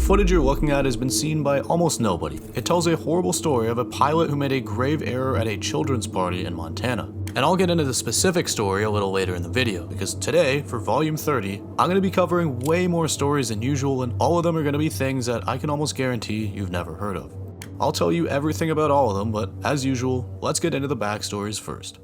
footage you're looking at has been seen by almost nobody. It tells a horrible story of a pilot who made a grave error at a children's party in Montana. And I'll get into the specific story a little later in the video, because today, for volume 30, I'm going to be covering way more stories than usual, and all of them are going to be things that I can almost guarantee you've never heard of. I'll tell you everything about all of them, but as usual, let's get into the backstories first.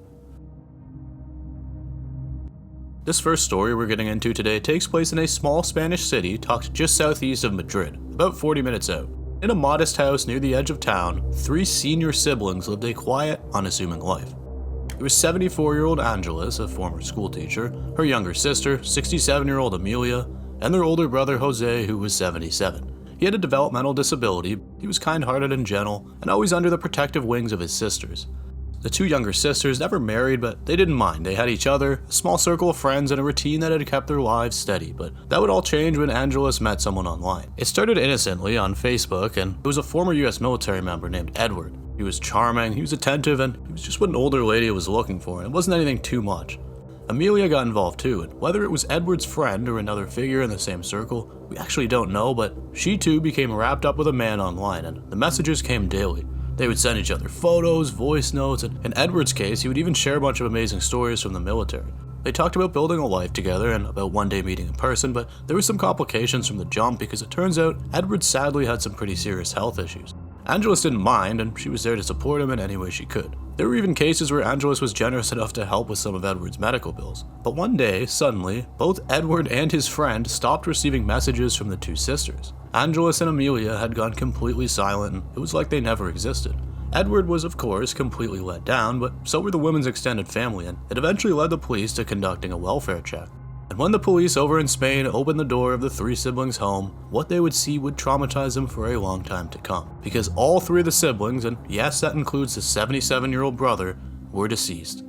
This first story we're getting into today takes place in a small Spanish city tucked just southeast of Madrid, about 40 minutes out. In a modest house near the edge of town, 3 senior siblings lived a quiet, unassuming life. There was 74-year-old Angeles, a former schoolteacher, her younger sister, 67-year-old Amelia, and their older brother Jose, who was 77. He had a developmental disability, he was kind-hearted and gentle, and always under the protective wings of his sisters. The 2 younger sisters never married, but they didn't mind. They had each other, a small circle of friends, and a routine that had kept their lives steady, but that would all change when Angeles met someone online. It started innocently on Facebook, and it was a former US military member named Edward. He was charming, he was attentive, and he was just what an older lady was looking for, and it wasn't anything too much. Amelia got involved too, and whether it was Edward's friend or another figure in the same circle, we actually don't know, but she too became wrapped up with a man online, and the messages came daily. They would send each other photos, voice notes, and in Edward's case, he would even share a bunch of amazing stories from the military. They talked about building a life together and about one day meeting in person, but there were some complications from the jump because it turns out Edward sadly had some pretty serious health issues. Angeles didn't mind, and she was there to support him in any way she could. There were even cases where Angeles was generous enough to help with some of Edward's medical bills. But one day, suddenly, both Edward and his friend stopped receiving messages from the 2 sisters. Angeles and Amelia had gone completely silent, and it was like they never existed. Edward was, of course, completely let down, but so were the woman's extended family, and it eventually led the police to conducting a welfare check. And when the police over in Spain opened the door of the 3 siblings' home, what they would see would traumatize them for a long time to come. Because all 3 of the siblings, and yes, that includes the 77-year-old brother, were deceased.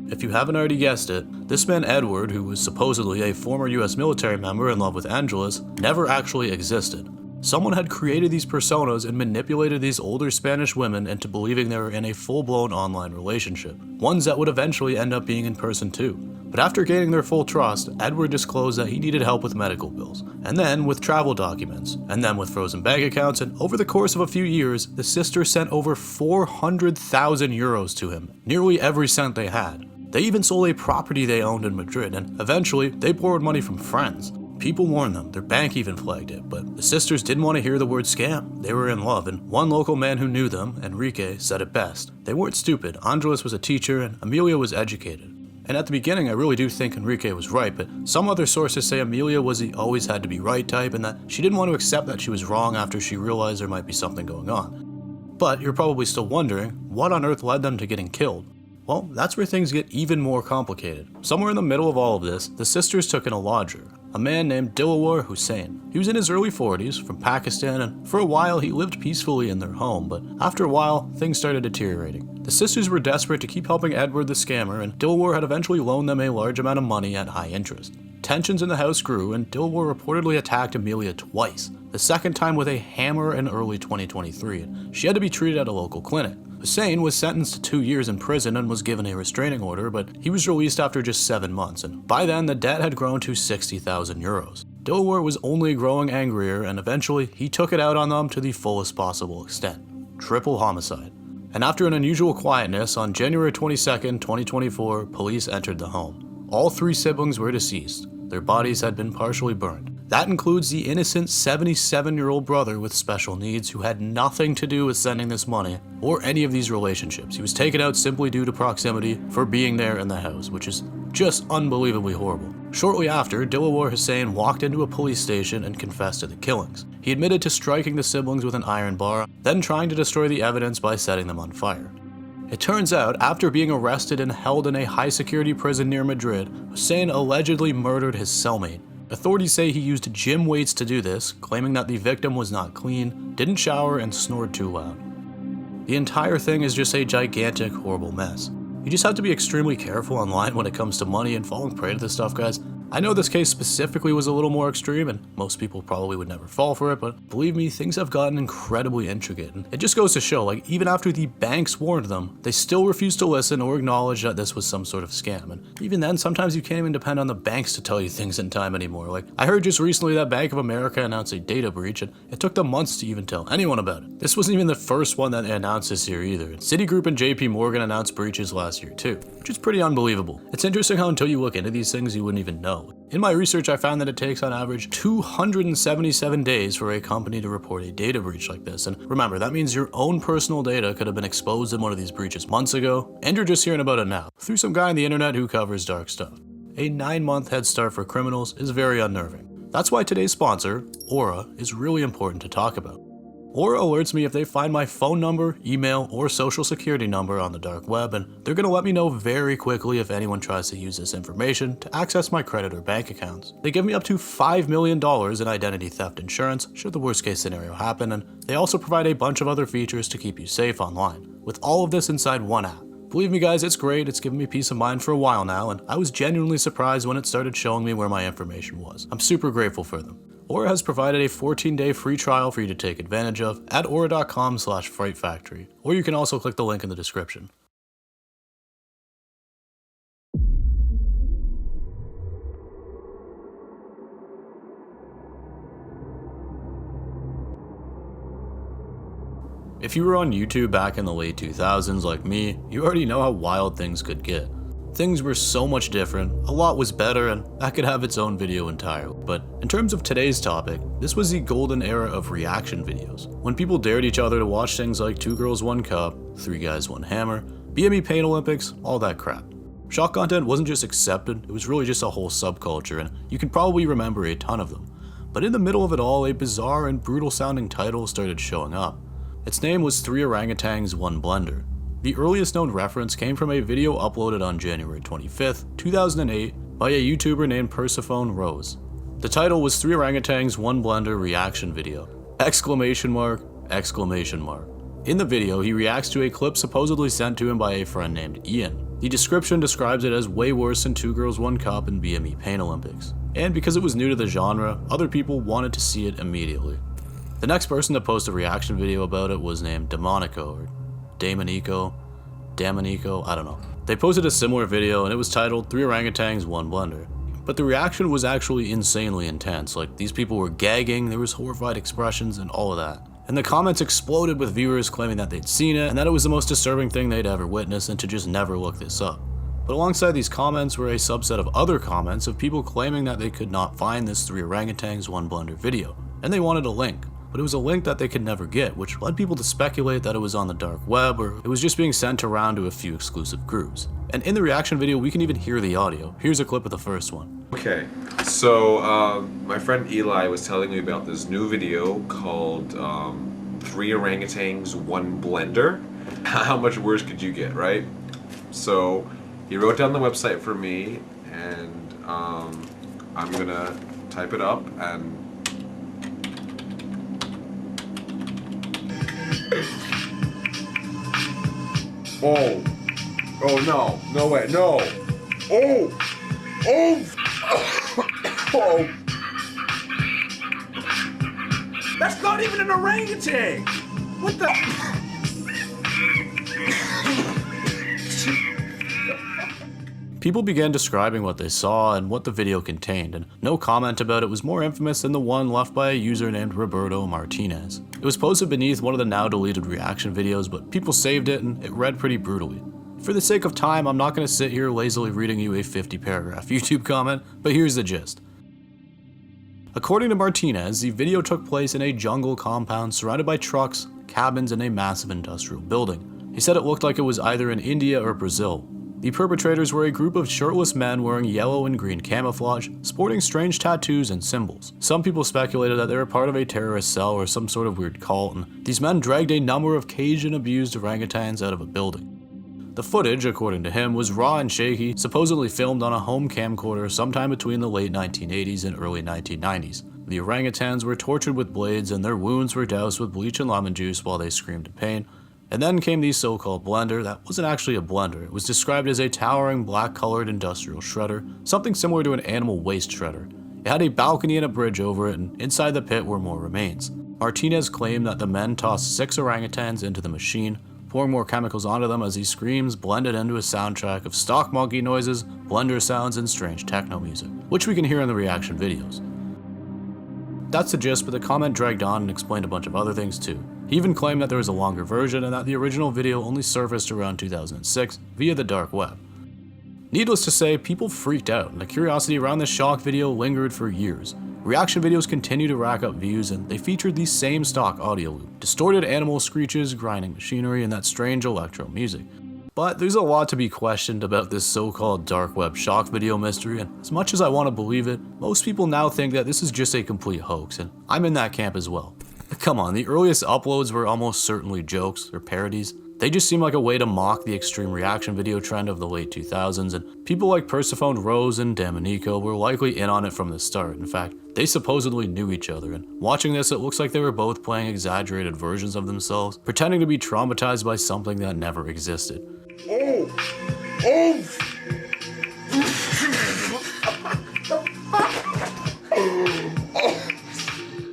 If you haven't already guessed it, this man Edward, who was supposedly a former US military member in love with Angeles, never actually existed. Someone had created these personas and manipulated these older Spanish women into believing they were in a full-blown online relationship, ones that would eventually end up being in person too. But after gaining their full trust, Edward disclosed that he needed help with medical bills, and then with travel documents, and then with frozen bank accounts, and over the course of a few years, the sisters sent over 400,000 euros to him, nearly every cent they had. They even sold a property they owned in Madrid, and eventually, they borrowed money from friends. People warned them, their bank even flagged it, but the sisters didn't want to hear the word scam. They were in love, and one local man who knew them, Enrique, said it best. They weren't stupid. Angeles was a teacher, and Amelia was educated. And at the beginning, I really do think Enrique was right, but some other sources say Amelia was the always had to be right type, and that she didn't want to accept that she was wrong after she realized there might be something going on. But you're probably still wondering, what on earth led them to getting killed? Well, that's where things get even more complicated. Somewhere in the middle of all of this, the sisters took in a lodger, a man named Dilawar Hussain. He was in his early 40s, from Pakistan, and for a while he lived peacefully in their home, but after a while, things started deteriorating. The sisters were desperate to keep helping Edward the scammer, and Dilawar had eventually loaned them a large amount of money at high interest. Tensions in the house grew, and Dilawar reportedly attacked Amelia twice, the second time with a hammer in early 2023, and she had to be treated at a local clinic. Hussain was sentenced to 2 years in prison and was given a restraining order, but he was released after just 7 months, and by then the debt had grown to 60,000 euros. Dilawar was only growing angrier, and eventually he took it out on them to the fullest possible extent. Triple homicide. And after an unusual quietness, on January 22nd, 2024, police entered the home. All 3 siblings were deceased. Their bodies had been partially burned. That includes the innocent 77-year-old brother with special needs who had nothing to do with sending this money or any of these relationships. He was taken out simply due to proximity for being there in the house, which is just unbelievably horrible. Shortly after, Dilawar Hussain walked into a police station and confessed to the killings. He admitted to striking the siblings with an iron bar, then trying to destroy the evidence by setting them on fire. It turns out, after being arrested and held in a high-security prison near Madrid, Hussain allegedly murdered his cellmate. Authorities say he used gym weights to do this, claiming that the victim was not clean, didn't shower, and snored too loud. The entire thing is just a gigantic, horrible mess. You just have to be extremely careful online when it comes to money and falling prey to this stuff, guys. I know this case specifically was a little more extreme, and most people probably would never fall for it, but believe me, things have gotten incredibly intricate, and it just goes to show, like, even after the banks warned them, they still refused to listen or acknowledge that this was some sort of scam, and even then, sometimes you can't even depend on the banks to tell you things in time anymore. Like, I heard just recently that Bank of America announced a data breach, and it took them months to even tell anyone about it. This wasn't even the first one that they announced this year either, and Citigroup and JP Morgan announced breaches last year too, which is pretty unbelievable. It's interesting how until you look into these things, you wouldn't even know. In my research, I found that it takes on average 277 days for a company to report a data breach like this. And remember, that means your own personal data could have been exposed in one of these breaches months ago, and you're just hearing about it now, through some guy on the internet who covers dark stuff. A 9-month head start for criminals is very unnerving. That's why today's sponsor, Aura, is really important to talk about. Aura alerts me if they find my phone number, email, or social security number on the dark web, and they're going to let me know very quickly if anyone tries to use this information to access my credit or bank accounts. They give me up to $5 million in identity theft insurance should the worst case scenario happen, and they also provide a bunch of other features to keep you safe online, with all of this inside one app. Believe me guys, it's great, it's given me peace of mind for a while now, and I was genuinely surprised when it started showing me where my information was. I'm super grateful for them. Aura has provided a 14-day free trial for you to take advantage of at aura.com/frightfactory, or you can also click the link in the description. If you were on YouTube back in the late 2000s like me, you already know how wild things could get. Things were so much different, a lot was better, and that could have its own video entirely. But in terms of today's topic, this was the golden era of reaction videos, when people dared each other to watch things like 2 Girls 1 Cup, 3 Guys 1 Hammer, BME Pain Olympics, all that crap. Shock content wasn't just accepted, it was really just a whole subculture, and you can probably remember a ton of them. But in the middle of it all, a bizarre and brutal sounding title started showing up. Its name was 3 Orangutans 1 Blender. The earliest known reference came from a video uploaded on January 25th, 2008 by a YouTuber named Persephone Rose. The title was 3 Orangutans 1 Blender reaction video! Exclamation mark, exclamation mark. In the video, he reacts to a clip supposedly sent to him by a friend named Ian. The description describes it as way worse than 2 Girls 1 Cup and BME Pain Olympics. And because it was new to the genre, other people wanted to see it immediately. The next person to post a reaction video about it was named Demonico, or Damonico, I don't know. They posted a similar video and it was titled 3 Orangutans 1 Blender. But the reaction was actually insanely intense, like these people were gagging, there was horrified expressions and all of that. And the comments exploded with viewers claiming that they'd seen it and that it was the most disturbing thing they'd ever witnessed and to just never look this up. But alongside these comments were a subset of other comments of people claiming that they could not find this 3 Orangutans 1 Blender video, and they wanted a link. But it was a link that they could never get, which led people to speculate that it was on the dark web or it was just being sent around to a few exclusive groups. And in the reaction video, we can even hear the audio. Here's a clip of the first one. Okay, so my friend Eli was telling me about this new video called 3 Orangutans 1 Blender. How much worse could you get, right? So he wrote down the website for me, and I'm gonna type it up and oh no way, no. Oh. That's not even an orangutan. What the? People began describing what they saw and what the video contained, and no comment about it was more infamous than the one left by a user named Roberto Martinez. It was posted beneath one of the now deleted reaction videos, but people saved it and it read pretty brutally. For the sake of time, I'm not going to sit here lazily reading you a 50-paragraph YouTube comment, but here's the gist. According to Martinez, the video took place in a jungle compound surrounded by trucks, cabins, and a massive industrial building. He said it looked like it was either in India or Brazil. The perpetrators were a group of shirtless men wearing yellow and green camouflage, sporting strange tattoos and symbols. Some people speculated that they were part of a terrorist cell or some sort of weird cult, and these men dragged a number of caged and abused orangutans out of a building. The footage, according to him, was raw and shaky, supposedly filmed on a home camcorder sometime between the late 1980s and early 1990s. The orangutans were tortured with blades and their wounds were doused with bleach and lemon juice while they screamed in pain, And then came the so-called blender that wasn't actually a blender. It was described as a towering black-colored industrial shredder, something similar to an animal waste shredder. It had a balcony and a bridge over it, and inside the pit were more remains. Martinez claimed that the men tossed 6 orangutans into the machine, pouring more chemicals onto them as these screams blended into a soundtrack of stock monkey noises, blender sounds, and strange techno music, which we can hear in the reaction videos. That's the gist, but the comment dragged on and explained a bunch of other things too. He even claimed that there was a longer version and that the original video only surfaced around 2006 via the dark web. Needless to say, people freaked out, and the curiosity around this shock video lingered for years. Reaction videos continue to rack up views, and they featured the same stock audio loop, distorted animal screeches, grinding machinery, and that strange electro music. But there's a lot to be questioned about this so-called dark web shock video mystery, and as much as I want to believe it, most people now think that this is just a complete hoax, and I'm in that camp as well. Come on, the earliest uploads were almost certainly jokes or parodies. They just seem like a way to mock the extreme reaction video trend of the late 2000s, and people like Persephone Rose and Dominico were likely in on it from the start. In fact, they supposedly knew each other, and watching this, it looks like they were both playing exaggerated versions of themselves, pretending to be traumatized by something that never existed.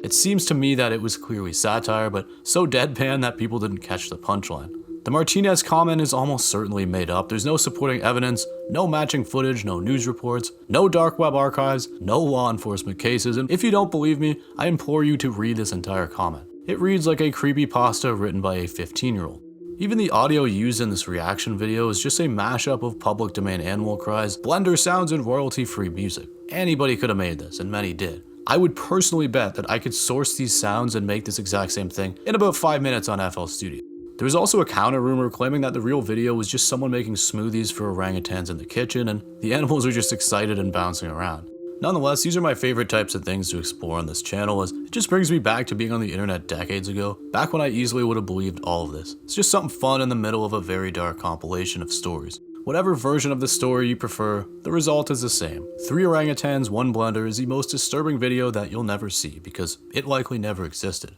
It seems to me that it was clearly satire, but so deadpan that people didn't catch the punchline. The Martinez comment is almost certainly made up. There's no supporting evidence, no matching footage, no news reports, no dark web archives, no law enforcement cases, and if you don't believe me, I implore you to read this entire comment. It reads like a creepypasta written by a 15-year-old. Even the audio used in this reaction video is just a mashup of public domain animal cries, blender sounds, and royalty-free music. Anybody could have made this, and many did. I would personally bet that I could source these sounds and make this exact same thing in about 5 minutes on FL Studio. There was also a counter rumor claiming that the real video was just someone making smoothies for orangutans in the kitchen, and the animals are just excited and bouncing around. Nonetheless, these are my favorite types of things to explore on this channel, as it just brings me back to being on the internet decades ago, back when I easily would have believed all of this. It's just something fun in the middle of a very dark compilation of stories. Whatever version of the story you prefer, the result is the same. 3 orangutans, 1 blender is the most disturbing video that you'll never see, because it likely never existed.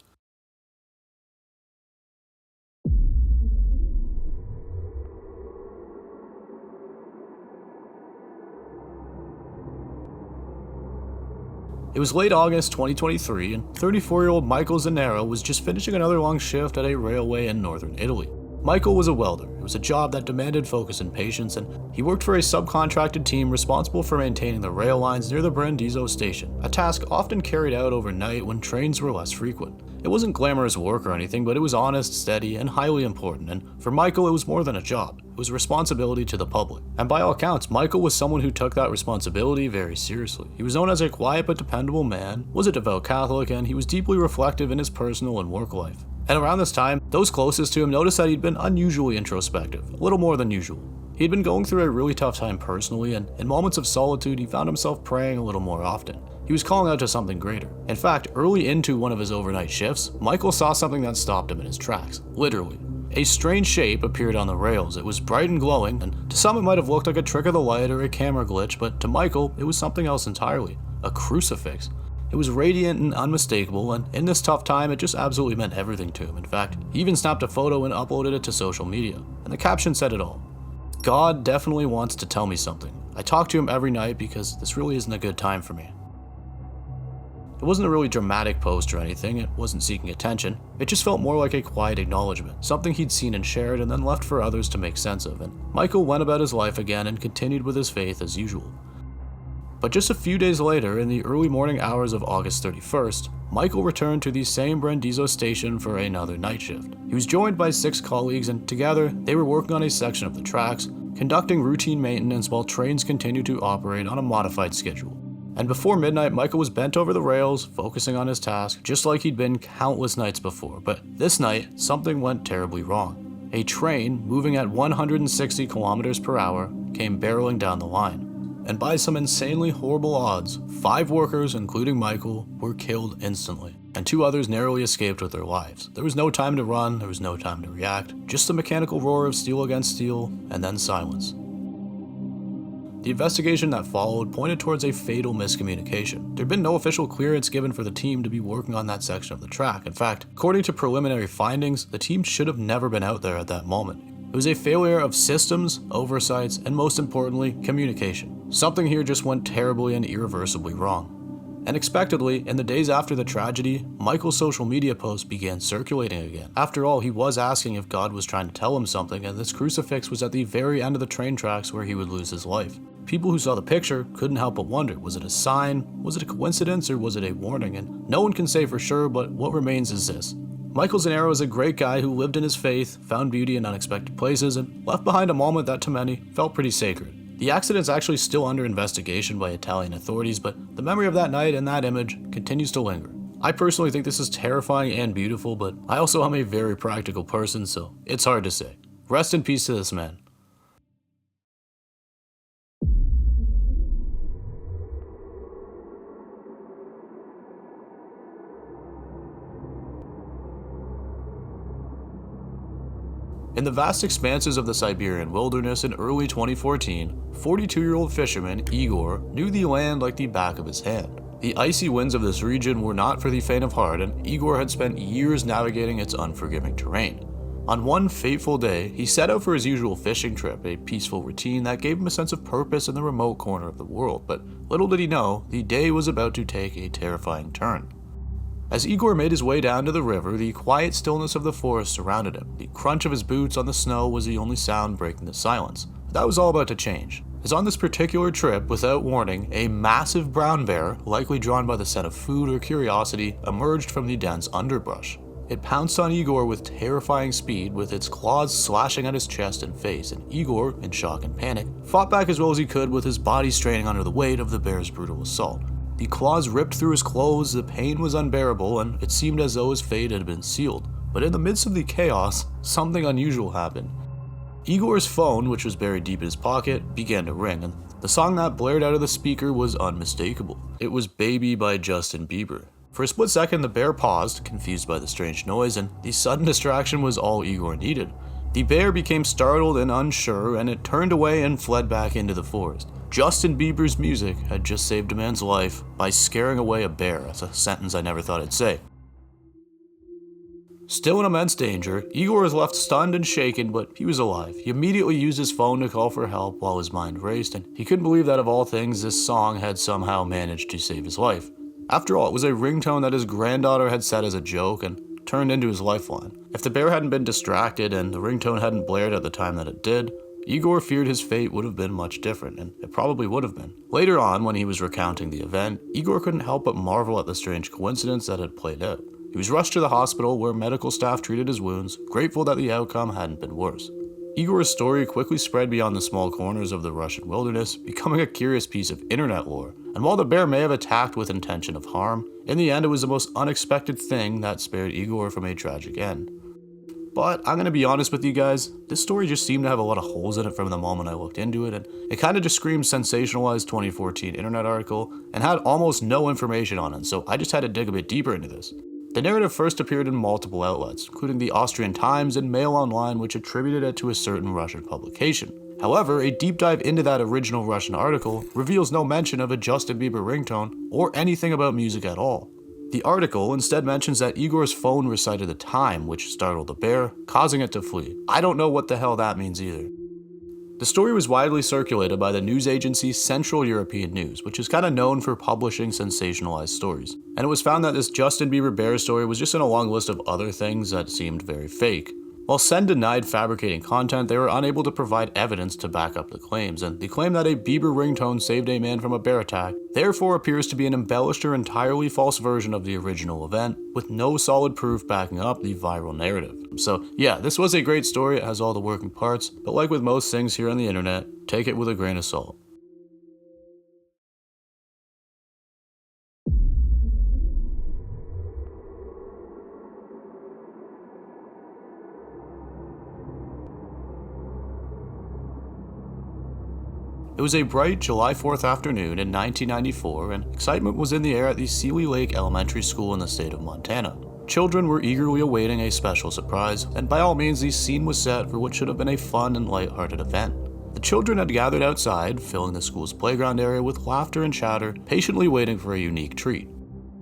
It was late August 2023, and 34-year-old Michael Zanera was just finishing another long shift at a railway in northern Italy. Michael was a welder. It was a job that demanded focus and patience, and he worked for a subcontracted team responsible for maintaining the rail lines near the Brindisi station, a task often carried out overnight when trains were less frequent. It wasn't glamorous work or anything, but it was honest, steady, and highly important, and for Michael it was more than a job. It was a responsibility to the public. And by all accounts, Michael was someone who took that responsibility very seriously. He was known as a quiet but dependable man, was a devout Catholic, and he was deeply reflective in his personal and work life. And around this time, those closest to him noticed that he'd been unusually introspective, a little more than usual. He'd been going through a really tough time personally, and in moments of solitude, he found himself praying a little more often. He was calling out to something greater. In fact, early into one of his overnight shifts, Michael saw something that stopped him in his tracks, literally. A strange shape appeared on the rails. It was bright and glowing, and to some it might have looked like a trick of the light or a camera glitch, but to Michael, it was something else entirely. A crucifix. It was radiant and unmistakable, and in this tough time, it just absolutely meant everything to him. In fact, he even snapped a photo and uploaded it to social media, and the caption said it all. God definitely wants to tell me something. I talk to him every night because this really isn't a good time for me. It wasn't a really dramatic post or anything, it wasn't seeking attention, it just felt more like a quiet acknowledgement, something he'd seen and shared and then left for others to make sense of, and Michael went about his life again and continued with his faith as usual. But just a few days later, in the early morning hours of August 31st, Michael returned to the same Brindisi station for another night shift. He was joined by 6 colleagues, and together, they were working on a section of the tracks, conducting routine maintenance while trains continued to operate on a modified schedule. And before midnight, Michael was bent over the rails, focusing on his task, just like he'd been countless nights before. But this night, something went terribly wrong. A train, moving at 160 kilometers per hour, came barreling down the line. And by some insanely horrible odds, 5 workers, including Michael, were killed instantly, and 2 others narrowly escaped with their lives. There was no time to run, there was no time to react, just the mechanical roar of steel against steel, and then silence. The investigation that followed pointed towards a fatal miscommunication. There had been no official clearance given for the team to be working on that section of the track. In fact, according to preliminary findings, the team should have never been out there at that moment. It was a failure of systems, oversights, and most importantly, communication. Something here just went terribly and irreversibly wrong. Unexpectedly, in the days after the tragedy, Michael's social media posts began circulating again. After all, he was asking if God was trying to tell him something, and this crucifix was at the very end of the train tracks where he would lose his life. People who saw the picture couldn't help but wonder, was it a sign, was it a coincidence, or was it a warning? And no one can say for sure, but what remains is this. Michael Zanero is a great guy who lived in his faith, found beauty in unexpected places, and left behind a moment that to many felt pretty sacred. The accident's actually still under investigation by Italian authorities, but the memory of that night and that image continues to linger. I personally think this is terrifying and beautiful, but I also am a very practical person, so it's hard to say. Rest in peace to this man. In the vast expanses of the Siberian wilderness in early 2014, 42-year-old fisherman Igor knew the land like the back of his hand. The icy winds of this region were not for the faint of heart, and Igor had spent years navigating its unforgiving terrain. On one fateful day, he set out for his usual fishing trip, a peaceful routine that gave him a sense of purpose in the remote corner of the world, but little did he know, the day was about to take a terrifying turn. As Igor made his way down to the river, the quiet stillness of the forest surrounded him. The crunch of his boots on the snow was the only sound breaking the silence. But that was all about to change. As on this particular trip, without warning, a massive brown bear, likely drawn by the scent of food or curiosity, emerged from the dense underbrush. It pounced on Igor with terrifying speed, with its claws slashing at his chest and face, and Igor, in shock and panic, fought back as well as he could with his body straining under the weight of the bear's brutal assault. The claws ripped through his clothes, the pain was unbearable, and it seemed as though his fate had been sealed. But in the midst of the chaos, something unusual happened. Igor's phone, which was buried deep in his pocket, began to ring, and the song that blared out of the speaker was unmistakable. It was Baby by Justin Bieber. For a split second, the bear paused, confused by the strange noise, and the sudden distraction was all Igor needed. The bear became startled and unsure, and it turned away and fled back into the forest. Justin Bieber's music had just saved a man's life by scaring away a bear. That's a sentence I never thought I'd say. Still in immense danger, Igor was left stunned and shaken, but he was alive. He immediately used his phone to call for help while his mind raced, and he couldn't believe that of all things, this song had somehow managed to save his life. After all, it was a ringtone that his granddaughter had set as a joke and turned into his lifeline. If the bear hadn't been distracted and the ringtone hadn't blared at the time that it did, Igor feared his fate would have been much different, and it probably would have been. Later on, when he was recounting the event, Igor couldn't help but marvel at the strange coincidence that had played out. He was rushed to the hospital where medical staff treated his wounds, grateful that the outcome hadn't been worse. Igor's story quickly spread beyond the small corners of the Russian wilderness, becoming a curious piece of internet lore. And while the bear may have attacked with intention of harm, in the end it was the most unexpected thing that spared Igor from a tragic end. But I'm gonna be honest with you guys, this story just seemed to have a lot of holes in it from the moment I looked into it, and it kinda just screamed sensationalized 2014 internet article and had almost no information on it, so I just had to dig a bit deeper into this. The narrative first appeared in multiple outlets, including the Austrian Times and Mail Online, which attributed it to a certain Russian publication. However, a deep dive into that original Russian article reveals no mention of a Justin Bieber ringtone or anything about music at all. The article instead mentions that Igor's phone recited the time, which startled the bear, causing it to flee. I don't know what the hell that means either. The story was widely circulated by the news agency Central European News, which is kind of known for publishing sensationalized stories. And it was found that this Justin Bieber bear story was just in a long list of other things that seemed very fake. While Sen denied fabricating content, they were unable to provide evidence to back up the claims, and the claim that a Bieber ringtone saved a man from a bear attack therefore appears to be an embellished or entirely false version of the original event, with no solid proof backing up the viral narrative. So yeah, this was a great story, it has all the working parts, but like with most things here on the internet, take it with a grain of salt. It was a bright July 4th afternoon in 1994, and excitement was in the air at the Seeley Lake Elementary School in the state of Montana. Children were eagerly awaiting a special surprise, and by all means the scene was set for what should have been a fun and light-hearted event. The The children had gathered outside, filling the school's playground area with laughter and chatter, patiently waiting for a unique treat.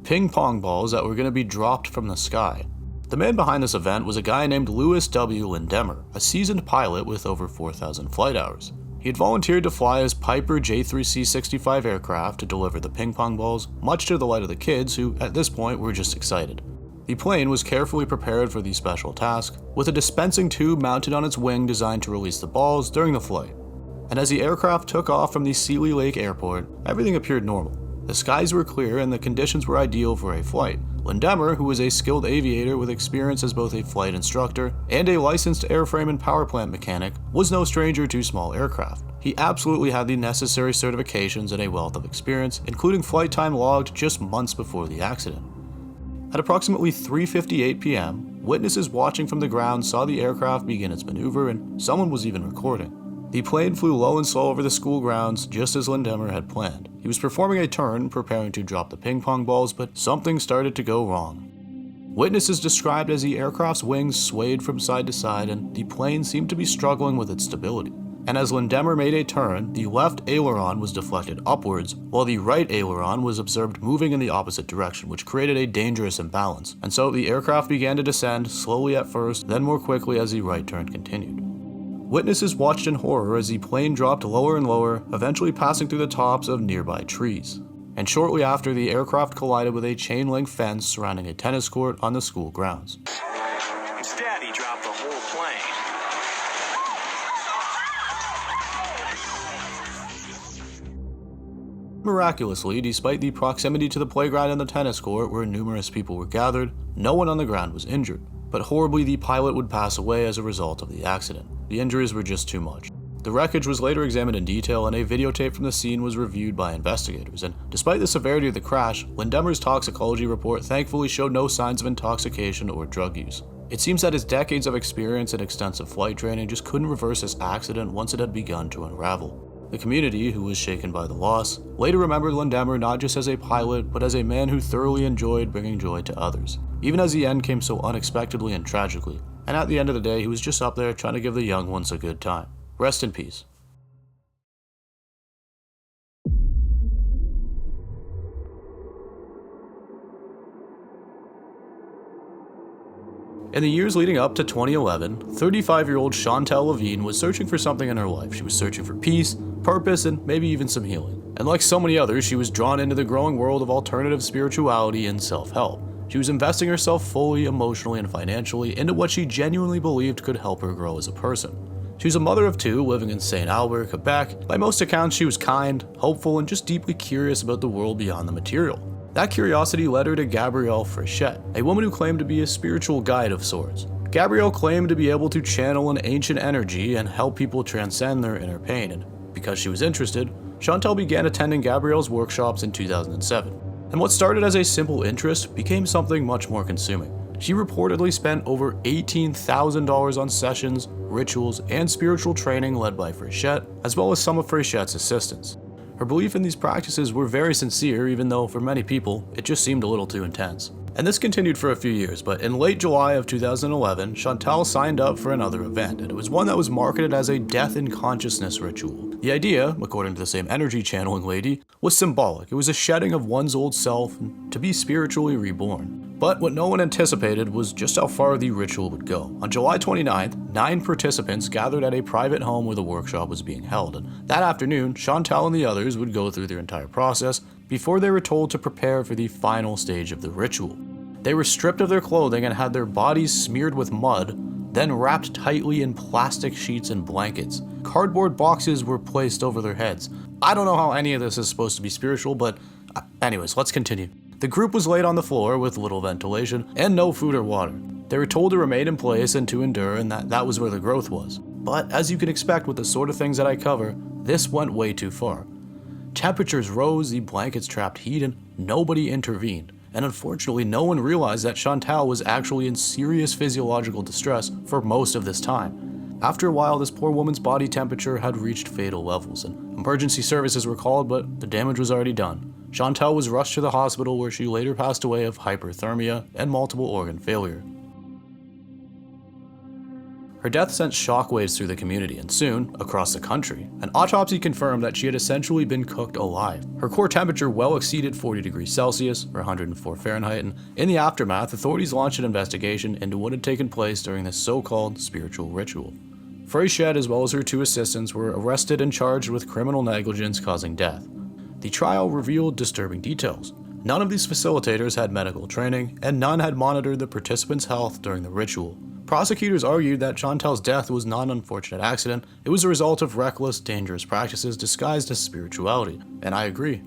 Ping pong balls that were going to be dropped from the sky. The man behind this event was a guy named Louis W. Lindemer, a seasoned pilot with over 4,000 flight hours. He had volunteered to fly his Piper J3C-65 aircraft to deliver the ping pong balls, much to the delight of the kids who, at this point, were just excited. The plane was carefully prepared for the special task, with a dispensing tube mounted on its wing designed to release the balls during the flight. And as the aircraft took off from the Seeley Lake Airport, everything appeared normal. The skies were clear and the conditions were ideal for a flight. Lindemer, who was a skilled aviator with experience as both a flight instructor and a licensed airframe and power plant mechanic, was no stranger to small aircraft. He absolutely had the necessary certifications and a wealth of experience, including flight time logged just months before the accident. At approximately 3:58 p.m., witnesses watching from the ground saw the aircraft begin its maneuver, and someone was even recording. The plane flew low and slow over the school grounds, just as Lindemer had planned. He was performing a turn, preparing to drop the ping pong balls, but something started to go wrong. Witnesses described as the aircraft's wings swayed from side to side, and the plane seemed to be struggling with its stability. And as Lindemer made a turn, the left aileron was deflected upwards, while the right aileron was observed moving in the opposite direction, which created a dangerous imbalance. And so the aircraft began to descend, slowly at first, then more quickly as the right turn continued. Witnesses watched in horror as the plane dropped lower and lower, eventually passing through the tops of nearby trees. And shortly after, the aircraft collided with a chain-link fence surrounding a tennis court on the school grounds. Instead, he dropped the whole plane. Miraculously, despite the proximity to the playground and the tennis court where numerous people were gathered, no one on the ground was injured. But horribly, the pilot would pass away as a result of the accident. The injuries were just too much. The wreckage was later examined in detail, and a videotape from the scene was reviewed by investigators. And despite the severity of the crash, Lindemer's toxicology report thankfully showed no signs of intoxication or drug use. It seems that his decades of experience and extensive flight training just couldn't reverse this accident once it had begun to unravel. The community, who was shaken by the loss, later remembered Lindemer not just as a pilot, but as a man who thoroughly enjoyed bringing joy to others, even as the end came so unexpectedly and tragically. And at the end of the day, he was just up there trying to give the young ones a good time. Rest in peace. In the years leading up to 2011, 35-year-old Chantal Lavigne was searching for something in her life. She was searching for peace, purpose, and maybe even some healing. And like so many others, she was drawn into the growing world of alternative spirituality and self-help. She was investing herself fully, emotionally, and financially into what she genuinely believed could help her grow as a person. She was a mother of two living in St. Albert, Quebec. By most accounts, she was kind, hopeful, and just deeply curious about the world beyond the material. That curiosity led her to Gabrielle Frichette, a woman who claimed to be a spiritual guide of sorts. Gabrielle claimed to be able to channel an ancient energy and help people transcend their inner pain, and because she was interested, Chantal began attending Gabrielle's workshops in 2007. And what started as a simple interest became something much more consuming. She reportedly spent over $18,000 on sessions, rituals, and spiritual training led by Frichette, as well as some of Frichette's assistants. Her belief in these practices were very sincere, even though for many people, it just seemed a little too intense. And this continued for a few years, but in late July of 2011, Chantal signed up for another event, and it was one that was marketed as a death in consciousness ritual. The idea, according to the same energy channeling lady, was symbolic. It was a shedding of one's old self to be spiritually reborn. But what no one anticipated was just how far the ritual would go. On July 29th, 9 participants gathered at a private home where the workshop was being held, and that afternoon, Chantal and the others would go through their entire process before they were told to prepare for the final stage of the ritual. They were stripped of their clothing and had their bodies smeared with mud, then wrapped tightly in plastic sheets and blankets. Cardboard boxes were placed over their heads. I don't know how any of this is supposed to be spiritual, but anyways, let's continue. The group was laid on the floor with little ventilation and no food or water. They were told to remain in place and to endure, and that was where the growth was. But as you can expect with the sort of things that I cover, this went way too far. Temperatures rose, the blankets trapped heat, and nobody intervened. And unfortunately, no one realized that Chantal was actually in serious physiological distress for most of this time. After a while, this poor woman's body temperature had reached fatal levels, and emergency services were called, but the damage was already done. Chantal was rushed to the hospital where she later passed away of hyperthermia and multiple organ failure. Her death sent shockwaves through the community, and soon, across the country. An autopsy confirmed that she had essentially been cooked alive. Her core temperature well exceeded 40 degrees Celsius, or 104 Fahrenheit, and in the aftermath, authorities launched an investigation into what had taken place during this so-called spiritual ritual. Fright, as well as her 2 assistants, were arrested and charged with criminal negligence causing death. The trial revealed disturbing details. None of these facilitators had medical training, and none had monitored the participants' health during the ritual. Prosecutors argued that Chantal's death was not an unfortunate accident, it was a result of reckless, dangerous practices disguised as spirituality, and I agree.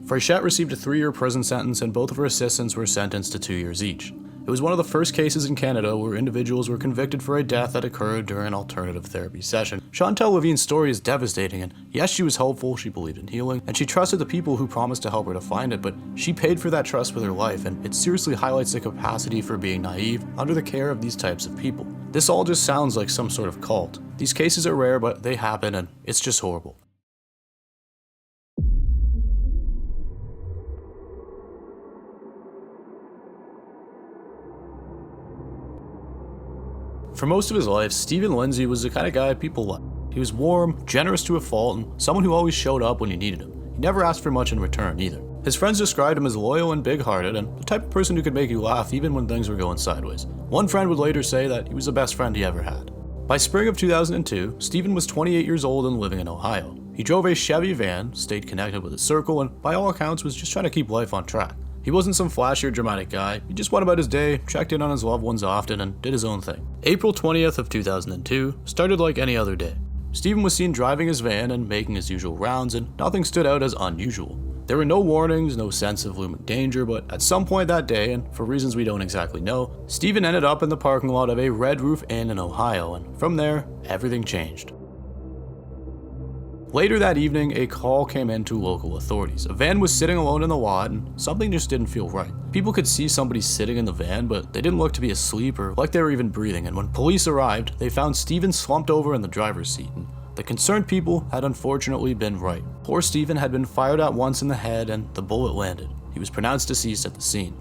Fright received a 3-year prison sentence, and both of her assistants were sentenced to 2 years each. It was one of the first cases in Canada where individuals were convicted for a death that occurred during an alternative therapy session. Chantal Lavigne's story is devastating, and yes, she was hopeful, she believed in healing, and she trusted the people who promised to help her to find it, but she paid for that trust with her life, and it seriously highlights the capacity for being naive under the care of these types of people. This all just sounds like some sort of cult. These cases are rare, but they happen, and it's just horrible. For most of his life, Stephen Lindsay was the kind of guy people liked. He was warm, generous to a fault, and someone who always showed up when you needed him. He never asked for much in return, either. His friends described him as loyal and big-hearted, and the type of person who could make you laugh even when things were going sideways. One friend would later say that he was the best friend he ever had. By spring of 2002, Stephen was 28 years old and living in Ohio. He drove a Chevy van, stayed connected with his circle, and by all accounts was just trying to keep life on track. He wasn't some flashy or dramatic guy, he just went about his day, checked in on his loved ones often, and did his own thing. April 20th of 2002 started like any other day. Stephen was seen driving his van and making his usual rounds, and nothing stood out as unusual. There were no warnings, no sense of looming danger, but at some point that day, and for reasons we don't exactly know, Stephen ended up in the parking lot of a Red Roof Inn in Ohio, and from there, everything changed. Later that evening, a call came in to local authorities. A van was sitting alone in the lot, and something just didn't feel right. People could see somebody sitting in the van, but they didn't look to be asleep or like they were even breathing, and when police arrived, they found Stephen slumped over in the driver's seat. And the concerned people had unfortunately been right. Poor Stephen had been fired at once in the head, and the bullet landed. He was pronounced deceased at the scene.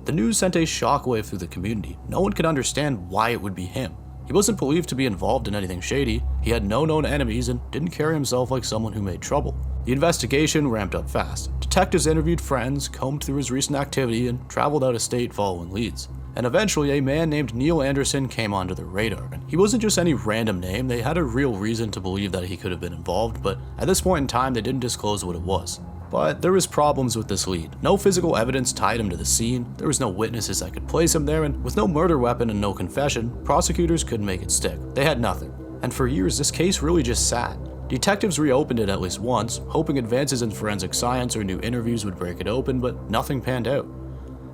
The news sent a shockwave through the community. No one could understand why it would be him. He wasn't believed to be involved in anything shady, he had no known enemies, and didn't carry himself like someone who made trouble. The investigation ramped up fast. Detectives interviewed friends, combed through his recent activity, and traveled out of state following leads. And eventually, a man named Neil Anderson came onto their radar. And he wasn't just any random name, they had a real reason to believe that he could have been involved, but at this point in time, they didn't disclose what it was. But there was problems with this lead. No physical evidence tied him to the scene, there was no witnesses that could place him there, and with no murder weapon and no confession, prosecutors couldn't make it stick. They had nothing. And for years, this case really just sat. Detectives reopened it at least once, hoping advances in forensic science or new interviews would break it open, but nothing panned out.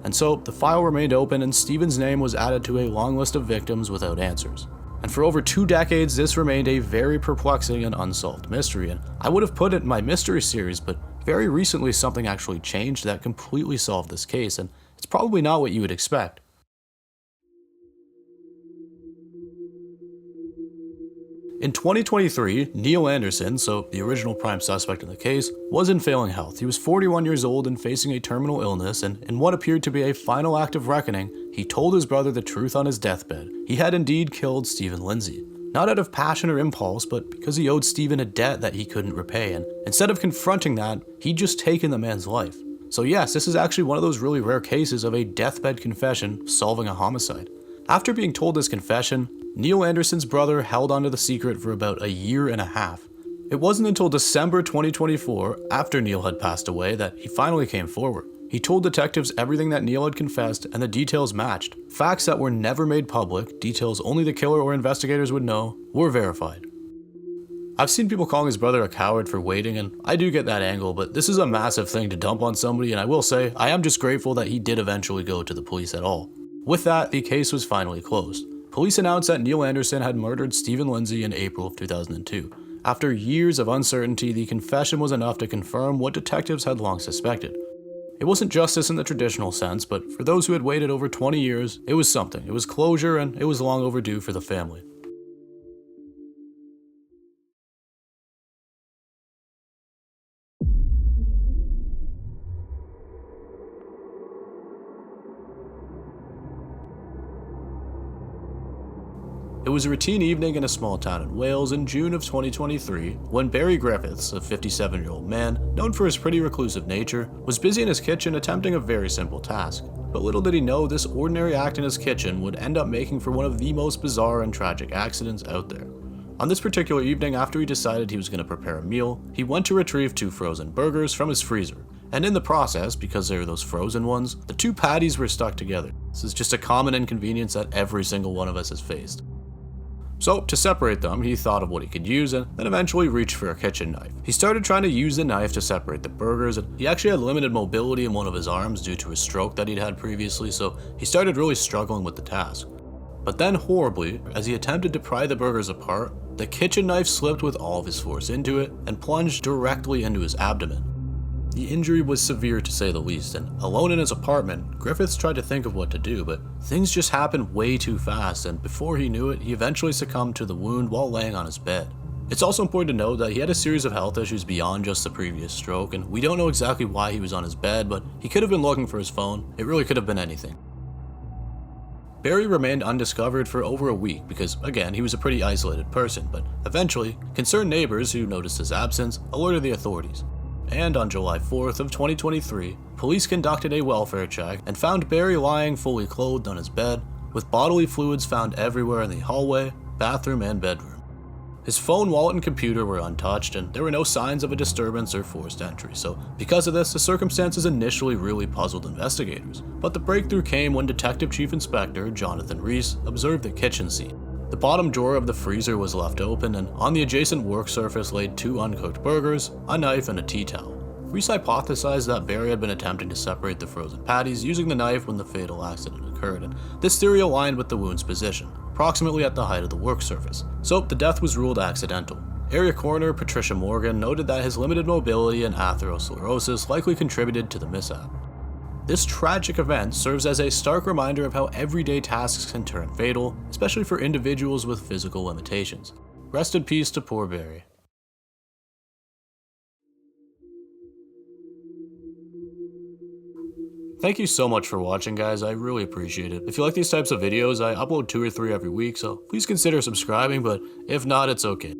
And so, the file remained open and Stephen's name was added to a long list of victims without answers. And for over 2 decades, this remained a very perplexing and unsolved mystery, and I would have put it in my mystery series, but very recently something actually changed that completely solved this case, and it's probably not what you would expect. In 2023, Neil Anderson, so the original prime suspect in the case, was in failing health. He was 41 years old and facing a terminal illness, and in what appeared to be a final act of reckoning, he told his brother the truth on his deathbed. He had indeed killed Stephen Lindsay. Not out of passion or impulse, but because he owed Stephen a debt that he couldn't repay, and instead of confronting that, he'd just taken the man's life. So yes, this is actually one of those really rare cases of a deathbed confession solving a homicide. After being told this confession, Neil Anderson's brother held onto the secret for about 1.5 years. It wasn't until December 2024, after Neil had passed away, that he finally came forward. He told detectives everything that Neil had confessed, and the details matched. Facts that were never made public, details only the killer or investigators would know, were verified. I've seen people calling his brother a coward for waiting, and I do get that angle, but this is a massive thing to dump on somebody, and I will say, I am just grateful that he did eventually go to the police at all. With that, the case was finally closed. Police announced that Neil Anderson had murdered Stephen Lindsay in April of 2002. After years of uncertainty, the confession was enough to confirm what detectives had long suspected. It wasn't justice in the traditional sense, but for those who had waited over 20 years, it was something. It was closure, and it was long overdue for the family. It was a routine evening in a small town in Wales in June of 2023 when Barry Griffiths, a 57-year-old man known for his pretty reclusive nature, was busy in his kitchen attempting a very simple task. But little did he know this ordinary act in his kitchen would end up making for one of the most bizarre and tragic accidents out there. On this particular evening, after he decided he was going to prepare a meal, he went to retrieve 2 frozen burgers from his freezer. And in the process, because they were those frozen ones, the 2 patties were stuck together. This is just a common inconvenience that every single one of us has faced. So, to separate them, he thought of what he could use and then eventually reached for a kitchen knife. He started trying to use the knife to separate the burgers, and he actually had limited mobility in one of his arms due to a stroke that he'd had previously, so he started really struggling with the task. But then horribly, as he attempted to pry the burgers apart, the kitchen knife slipped with all of his force into it and plunged directly into his abdomen. The injury was severe to say the least, and alone in his apartment, Griffiths tried to think of what to do, but things just happened way too fast, and before he knew it, he eventually succumbed to the wound while laying on his bed. It's also important to note that he had a series of health issues beyond just the previous stroke, and we don't know exactly why he was on his bed, but he could have been looking for his phone. It really could have been anything. Barry remained undiscovered for over a week because, again, he was a pretty isolated person, but eventually, concerned neighbors who noticed his absence alerted the authorities. And on July 4th of 2023, police conducted a welfare check and found Barry lying fully clothed on his bed, with bodily fluids found everywhere in the hallway, bathroom, and bedroom. His phone, wallet, and computer were untouched, and there were no signs of a disturbance or forced entry, so because of this, the circumstances initially really puzzled investigators. But the breakthrough came when Detective Chief Inspector Jonathan Reese observed the kitchen scene. The bottom drawer of the freezer was left open, and on the adjacent work surface laid 2 uncooked burgers, a knife, and a tea towel. Reese hypothesized that Barry had been attempting to separate the frozen patties using the knife when the fatal accident occurred, and this theory aligned with the wound's position, approximately at the height of the work surface. So the death was ruled accidental. Area coroner Patricia Morgan noted that his limited mobility and atherosclerosis likely contributed to the mishap. This tragic event serves as a stark reminder of how everyday tasks can turn fatal, especially for individuals with physical limitations. Rest in peace to poor Barry. Thank you so much for watching, guys. I really appreciate it. If you like these types of videos, I upload 2 or 3 every week, so please consider subscribing, but if not, it's okay.